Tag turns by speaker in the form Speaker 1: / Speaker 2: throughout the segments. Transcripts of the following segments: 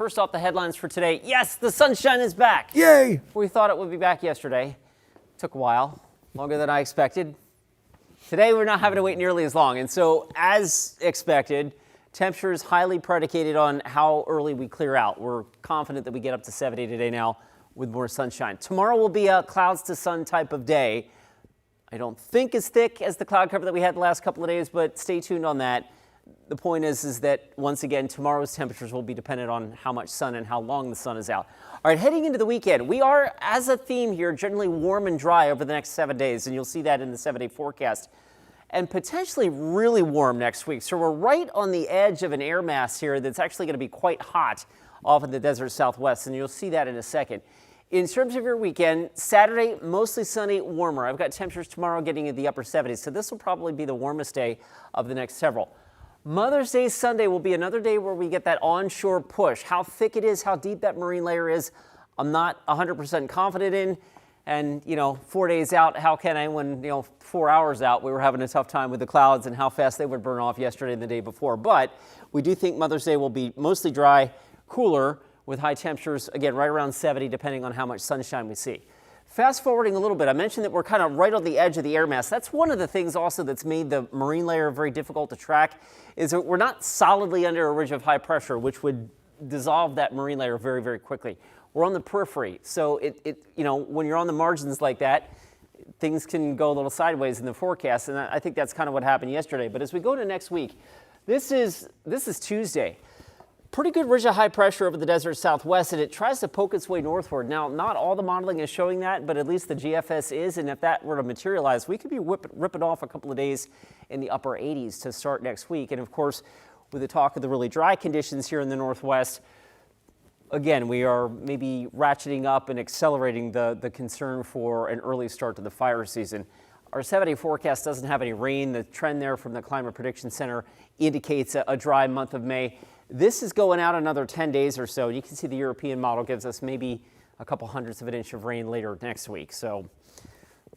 Speaker 1: First off, the headlines for today. Yes, the sunshine is back.
Speaker 2: Yay!
Speaker 1: We thought it would be back yesterday. Took a while, longer than I expected. Today, we're not having to wait nearly as long. And so, as expected, temperatures highly predicated on how early we clear out. We're confident that we get up to 70 today now with more sunshine. Tomorrow will be a clouds to sun type of day. I don't think as thick as the cloud cover that we had the last couple of days, but stay tuned on that. The point is that, once again, tomorrow's temperatures will be dependent on how much sun and how long the sun is out. All right, heading into the weekend, we are, as a theme here, generally warm and dry over the next 7 days, and you'll see that in the 7-day forecast, and potentially really warm next week. So we're right on the edge of an air mass here that's actually going to be quite hot off in the desert southwest, and you'll see that in a second. In terms of your weekend, Saturday, mostly sunny, warmer. I've got temperatures tomorrow getting into the upper 70s, so this will probably be the warmest day of the next several. Mother's Day Sunday will be another day where we get that onshore push. How thick it is, how deep that marine layer is, I'm not 100% confident in. And, 4 days out, how can I, when, 4 hours out, we were having a tough time with the clouds and how fast they would burn off yesterday and the day before. But we do think Mother's Day will be mostly dry, cooler, with high temperatures, again, right around 70, depending on how much sunshine we see. Fast forwarding a little bit, I mentioned that we're kind of right on the edge of the air mass. That's one of the things also that's made the marine layer very difficult to track, is that we're not solidly under a ridge of high pressure, which would dissolve that marine layer very, very quickly. We're on the periphery, so when you're on the margins like that, things can go a little sideways in the forecast, and I think that's kind of what happened yesterday. But as we go to next week, this is Tuesday. Pretty good ridge of high pressure over the desert southwest, and it tries to poke its way northward. Now, not all the modeling is showing that, but at least the GFS is, and if that were to materialize, we could be ripping off a couple of days in the upper 80s to start next week. And of course, with the talk of the really dry conditions here in the northwest, again, we are maybe ratcheting up and accelerating the concern for an early start to the fire season. Our 7-day forecast doesn't have any rain. The trend there from the Climate Prediction Center indicates a dry month of May. This is going out another 10 days or so. You can see the European model gives us maybe a couple hundredths of an inch of rain later next week. So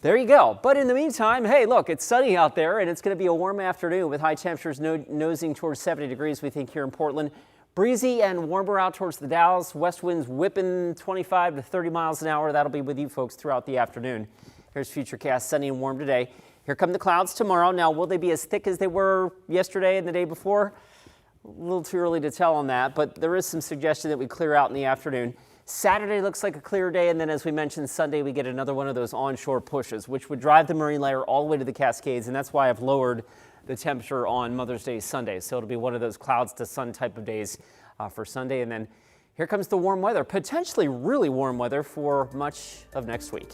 Speaker 1: there you go. But in the meantime, hey, look, it's sunny out there, and it's going to be a warm afternoon with high temperatures nosing towards 70 degrees, we think, here in Portland. Breezy and warmer out towards the Dalles. West winds whipping 25 to 30 miles an hour. That'll be with you folks throughout the afternoon. Here's Futurecast, sunny and warm today. Here come the clouds tomorrow. Now, will they be as thick as they were yesterday and the day before? A little too early to tell on that, but there is some suggestion that we clear out in the afternoon. Saturday looks like a clear day, and then, as we mentioned, Sunday we get another one of those onshore pushes, which would drive the marine layer all the way to the Cascades, and that's why I've lowered the temperature on Mother's Day Sunday. So it'll be one of those clouds to sun type of days for Sunday, and then here comes the warm weather, potentially really warm weather for much of next week.